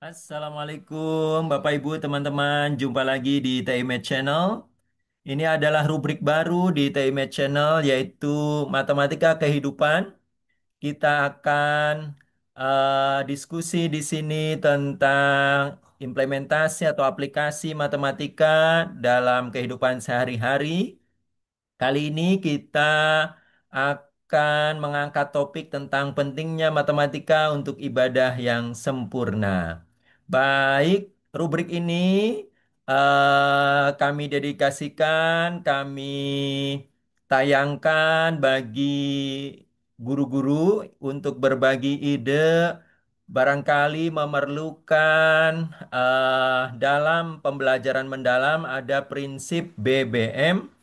Assalamualaikum Bapak Ibu teman-teman, jumpa lagi di TIMED Channel. Ini adalah rubrik baru di TIMED Channel yaitu Matematika Kehidupan. Kita akan diskusi di sini tentang implementasi atau aplikasi matematika dalam kehidupan sehari-hari. Kali ini kita akan mengangkat topik tentang pentingnya matematika untuk ibadah yang sempurna. Baik, rubrik ini kami dedikasikan, kami tayangkan bagi guru-guru untuk berbagi ide, barangkali memerlukan dalam pembelajaran mendalam ada prinsip BBM.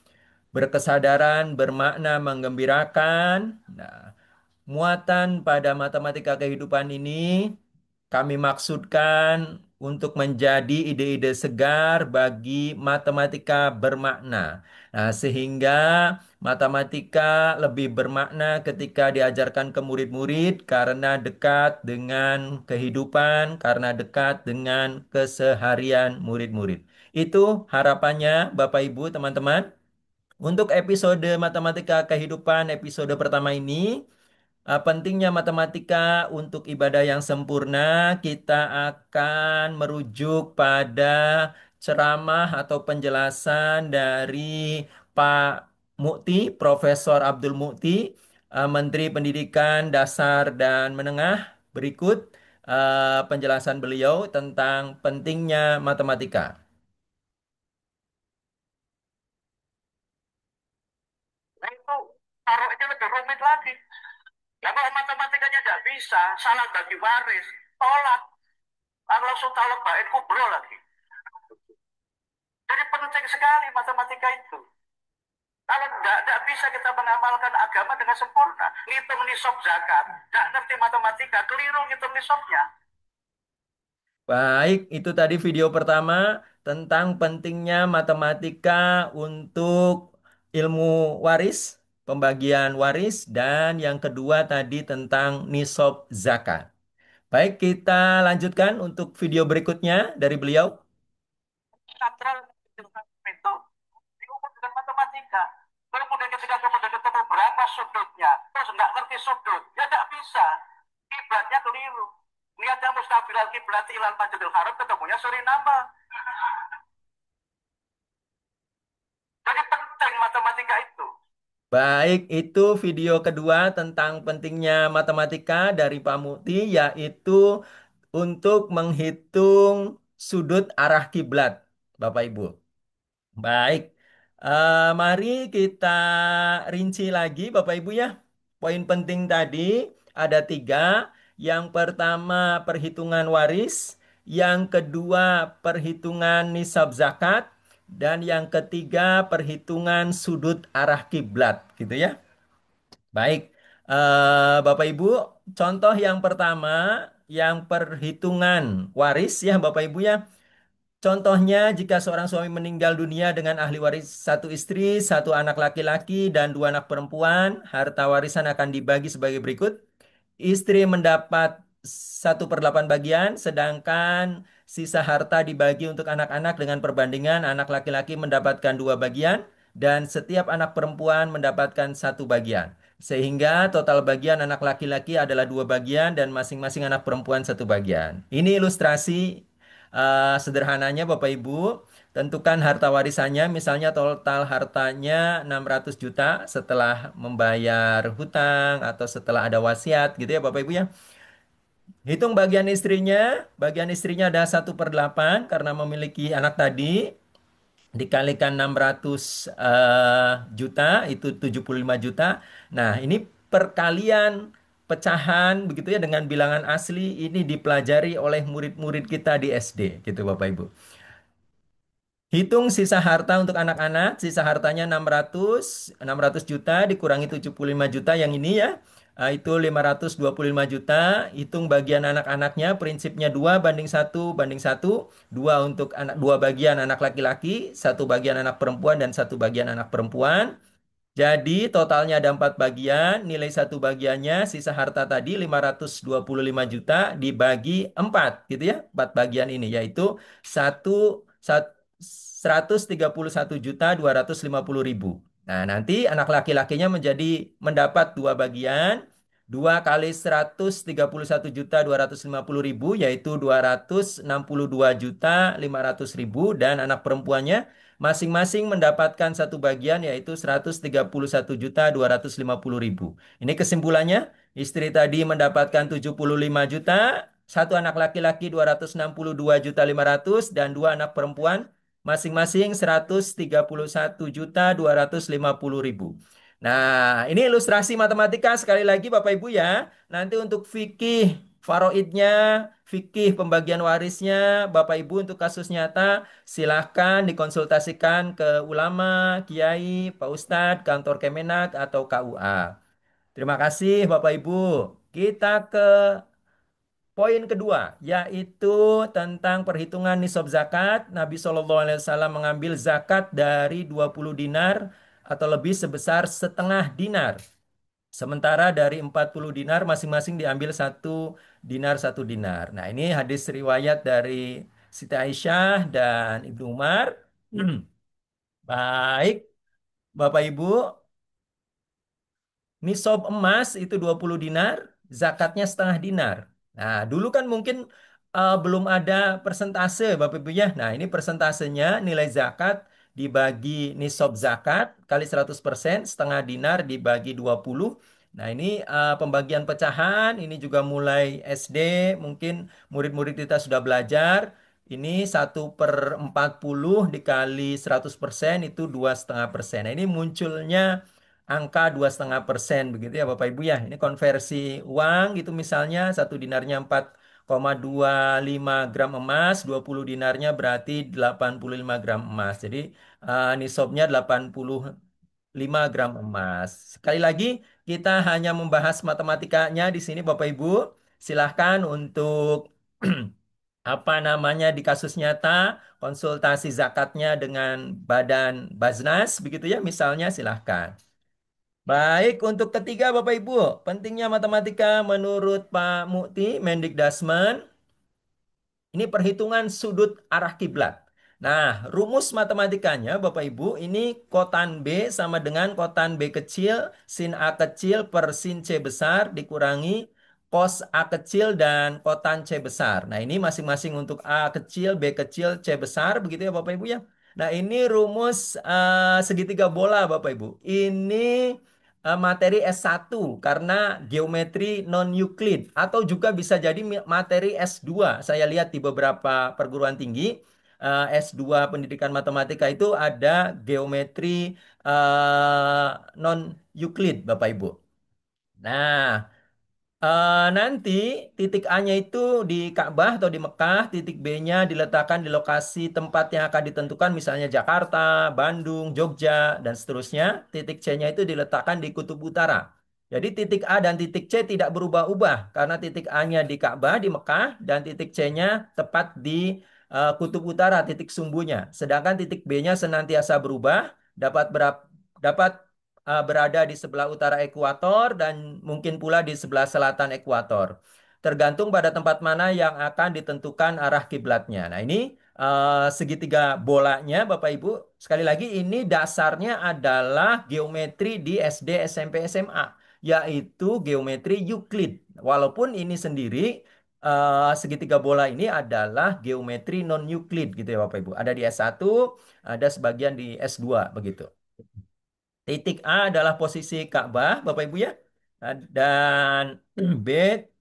Berkesadaran, bermakna, menggembirakan. Nah, muatan pada matematika kehidupan ini kami maksudkan untuk menjadi ide-ide segar bagi matematika bermakna. Nah, sehingga matematika lebih bermakna ketika diajarkan ke murid-murid karena dekat dengan kehidupan, karena dekat dengan keseharian murid-murid. Itu harapannya Bapak Ibu, teman-teman. Untuk episode matematika kehidupan episode pertama ini, pentingnya matematika untuk ibadah yang sempurna, kita akan merujuk pada ceramah atau penjelasan dari Pak Mukti, Profesor Abdul Mukti, Menteri Pendidikan Dasar dan Menengah. Berikut penjelasan beliau tentang pentingnya matematika. Nah itu taruhnya lebih rumit lagi. Ya kalau matematikanya tidak bisa, salah bagi waris, tolak. Langsung talak baik kubro lagi. Jadi penting sekali matematika itu. Kalau tidak bisa kita mengamalkan agama dengan sempurna, ngitung nisab zakat, tidak ngerti matematika, keliru ngitung nisabnya. Baik, itu tadi video pertama tentang pentingnya matematika untuk ilmu waris, pembagian waris, dan yang kedua tadi tentang nisab zakat. Baik, kita lanjutkan untuk video berikutnya dari beliau. Natural itu diukur dengan matematika. Kemudian ketika kemudian ketemu berapa sudutnya, terus nggak ngerti sudut, ya tidak bisa. Kiblatnya keliru. Niatnya mustabil kiblat ilal masjidil haram, ketemunya Suriname. Jadi penting matematika itu. Baik, itu video kedua tentang pentingnya matematika dari Pak Mukti, yaitu untuk menghitung sudut arah kiblat, Bapak Ibu. Baik, mari kita rinci lagi, Bapak Ibu ya. Poin penting tadi ada tiga. Yang pertama perhitungan waris, yang kedua perhitungan nisab zakat, dan yang ketiga perhitungan sudut arah kiblat, gitu ya. Baik, Bapak Ibu, contoh yang pertama, yang perhitungan waris ya, Bapak Ibu ya. Contohnya, jika seorang suami meninggal dunia dengan ahli waris satu istri, satu anak laki-laki, dan dua anak perempuan, harta warisan akan dibagi sebagai berikut. Istri mendapat 1/8 bagian, sedangkan sisa harta dibagi untuk anak-anak dengan perbandingan anak laki-laki mendapatkan 2 bagian, dan setiap anak perempuan mendapatkan 1 bagian. Sehingga total bagian anak laki-laki adalah 2 bagian dan masing-masing anak perempuan 1 bagian. Ini ilustrasi sederhananya Bapak Ibu, tentukan harta warisannya, misalnya total hartanya 600 juta setelah membayar hutang atau setelah ada wasiat gitu ya Bapak Ibu ya. Hitung bagian istrinya ada 1/8 karena memiliki anak tadi, dikalikan 600 juta itu 75 juta. Nah, ini perkalian pecahan begitu ya dengan bilangan asli ini dipelajari oleh murid-murid kita di SD gitu Bapak Ibu. Hitung sisa harta untuk anak-anak, sisa hartanya 600 juta dikurangi 75 juta yang ini ya. Itu 525 juta. Hitung bagian anak-anaknya, prinsipnya 2 banding 1 banding 1. Dua untuk anak, 2 bagian anak laki-laki, 1 bagian anak perempuan dan 1 bagian anak perempuan. Jadi totalnya ada 4 bagian, nilai satu bagiannya sisa harta tadi 525 juta dibagi 4 gitu ya. 4 bagian ini yaitu satu 131.250.000. Nah, nanti anak laki-lakinya mendapat 2 bagian. 2 kali 131.250.000 yaitu 262.500.000 dan anak perempuannya masing-masing mendapatkan 1 bagian yaitu 131.250.000. Ini kesimpulannya, istri tadi mendapatkan 75 juta, satu anak laki-laki 262.500.000 dan dua anak perempuan masing-masing 131.250.000. Nah, ini ilustrasi matematika sekali lagi Bapak Ibu ya. Nanti untuk fikih faraidnya, fikih pembagian warisnya, Bapak Ibu untuk kasus nyata silahkan dikonsultasikan ke ulama, kiai, Pak Ustadz, kantor Kemenak, atau KUA. Terima kasih Bapak Ibu. Kita ke poin kedua, yaitu tentang perhitungan nisab zakat. Nabi SAW mengambil zakat dari 20 dinar atau lebih sebesar setengah dinar. Sementara dari 40 dinar masing-masing diambil satu dinar. Nah, ini hadis riwayat dari Siti Aisyah dan Ibnu Umar. Baik, Bapak Ibu, nisab emas itu 20 dinar, zakatnya setengah dinar. Nah, dulu kan mungkin belum ada persentase Bapak Ibu ya. Nah, ini persentasenya nilai zakat dibagi nisab zakat kali 100%, setengah dinar dibagi 20. Nah, ini pembagian pecahan, ini juga mulai SD, mungkin murid-murid kita sudah belajar. Ini 1/40 dikali 100% itu 2,5%. Nah, ini munculnya angka 2,5% begitu ya Bapak Ibu ya. Ini konversi uang gitu misalnya satu dinarnya 4,25 gram emas, 20 dinarnya berarti 85 gram emas. Jadi nisabnya 85 gram emas. Sekali lagi kita hanya membahas matematikanya di sini Bapak Ibu. Silahkan untuk apa namanya di kasus nyata konsultasi zakatnya dengan Badan Baznas begitu ya misalnya silahkan. Baik, untuk ketiga Bapak Ibu, pentingnya matematika menurut Pak Mukti, Mendikdasmen, ini perhitungan sudut arah kiblat. Nah, rumus matematikanya Bapak Ibu, ini kotan B sama dengan kotan B kecil, sin A kecil per sin C besar dikurangi cos A kecil dan kotan C besar. Nah, ini masing-masing untuk A kecil, B kecil, C besar, begitu ya Bapak Ibu ya. Nah, ini rumus segitiga bola Bapak Ibu. Ini materi S1 karena geometri non-Euclid atau juga bisa jadi materi S2. Saya lihat di beberapa perguruan tinggi S2 pendidikan matematika itu ada geometri non-Euclid Bapak Ibu. Nah, nanti titik A-nya itu di Ka'bah atau di Mekah, titik B-nya diletakkan di lokasi tempat yang akan ditentukan, misalnya Jakarta, Bandung, Jogja, dan seterusnya. Titik C-nya itu diletakkan di Kutub Utara. Jadi titik A dan titik C tidak berubah-ubah karena titik A-nya di Ka'bah di Mekah dan titik C-nya tepat di Kutub Utara, titik sumbunya. Sedangkan titik B-nya senantiasa berubah, dapat berada di sebelah utara ekuator dan mungkin pula di sebelah selatan ekuator. Tergantung pada tempat mana yang akan ditentukan arah kiblatnya. Nah, ini segitiga bolanya Bapak Ibu. Sekali lagi ini dasarnya adalah geometri di SD, SMP, SMA, yaitu geometri Euclid. Walaupun ini sendiri segitiga bola ini adalah geometri non-Euclid gitu ya Bapak Ibu. Ada di S1, ada sebagian di S2 begitu. Titik A adalah posisi Ka'bah, Bapak Ibu ya. Dan B,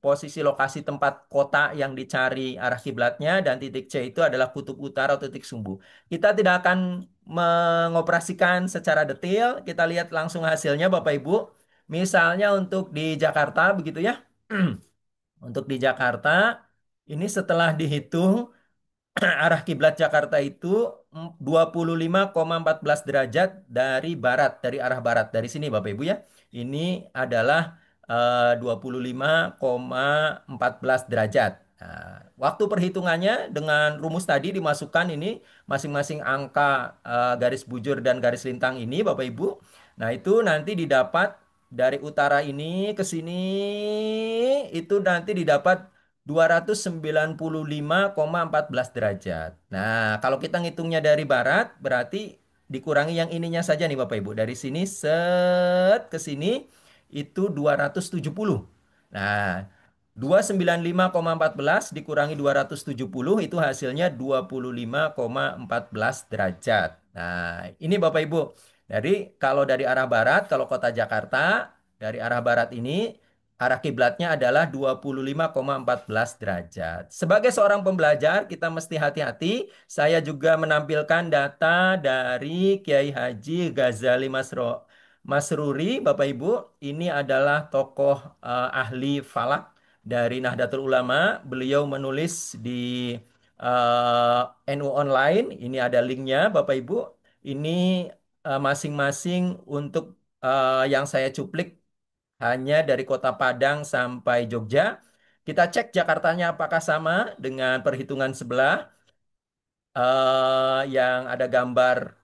posisi lokasi tempat kota yang dicari arah kiblatnya. Dan titik C itu adalah kutub utara atau titik sumbu. Kita tidak akan mengoperasikan secara detail. Kita lihat langsung hasilnya, Bapak Ibu. Misalnya untuk di Jakarta, begitu ya. Untuk di Jakarta, ini setelah dihitung arah kiblat Jakarta itu 25,14 derajat dari barat, dari arah barat. Dari sini Bapak Ibu ya. Ini adalah 25,14 derajat. Nah, waktu perhitungannya dengan rumus tadi dimasukkan ini masing-masing angka garis bujur dan garis lintang ini Bapak Ibu. Nah, itu nanti didapat dari utara ini ke sini itu nanti didapat 295,14 derajat. Nah, kalau kita ngitungnya dari barat berarti dikurangi yang ininya saja nih Bapak Ibu. Dari sini set ke sini itu 270. Nah, 295,14 dikurangi 270 itu hasilnya 25,14 derajat. Nah, ini Bapak Ibu. Jadi kalau dari arah barat, kalau kota Jakarta, dari arah barat ini, arah kiblatnya adalah 25,14 derajat. Sebagai seorang pembelajar, kita mesti hati-hati. Saya juga menampilkan data dari Kiai Haji Ghazali Masruri, Bapak Ibu. Ini adalah tokoh ahli falak dari Nahdlatul Ulama. Beliau menulis di NU Online. Ini ada linknya, Bapak Ibu. Ini masing-masing untuk yang saya cuplik hanya dari Kota Padang sampai Jogja. Kita cek Jakartanya apakah sama dengan perhitungan sebelah yang ada gambar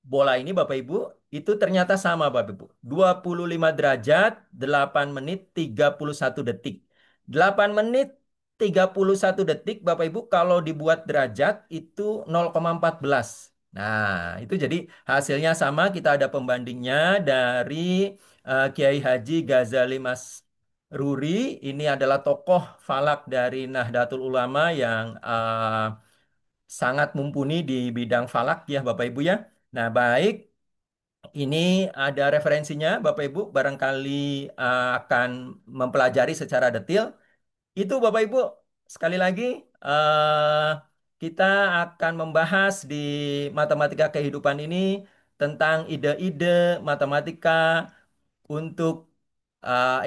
bola ini Bapak Ibu, itu ternyata sama Bapak Ibu. 25 derajat, 8 menit 31 detik. 8 menit 31 detik Bapak Ibu kalau dibuat derajat itu 0,14. Nah, itu jadi hasilnya sama, kita ada pembandingnya dari Kiai Haji Ghazali Mas Ruri. Ini adalah tokoh falak dari Nahdlatul Ulama yang sangat mumpuni di bidang falak ya Bapak Ibu ya. Nah, baik, ini ada referensinya Bapak Ibu barangkali akan mempelajari secara detail. Itu Bapak Ibu, sekali lagi eh, kita akan membahas di matematika kehidupan ini tentang ide-ide matematika untuk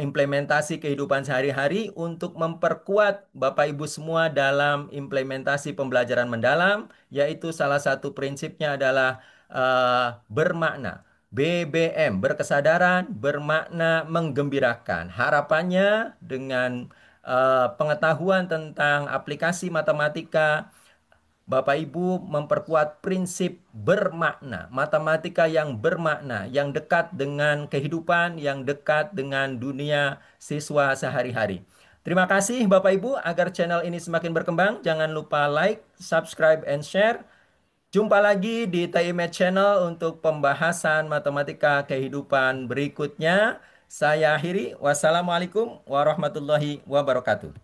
implementasi kehidupan sehari-hari untuk memperkuat Bapak Ibu semua dalam implementasi pembelajaran mendalam, yaitu salah satu prinsipnya adalah bermakna. BBM, berkesadaran, bermakna, menggembirakan. Harapannya dengan pengetahuan tentang aplikasi matematika, Bapak Ibu memperkuat prinsip bermakna, matematika yang bermakna, yang dekat dengan kehidupan, yang dekat dengan dunia siswa sehari-hari. Terima kasih Bapak Ibu, agar channel ini semakin berkembang, jangan lupa like, subscribe, and share. Jumpa lagi di TIMED Channel untuk pembahasan matematika kehidupan berikutnya. Saya akhiri, wassalamualaikum warahmatullahi wabarakatuh.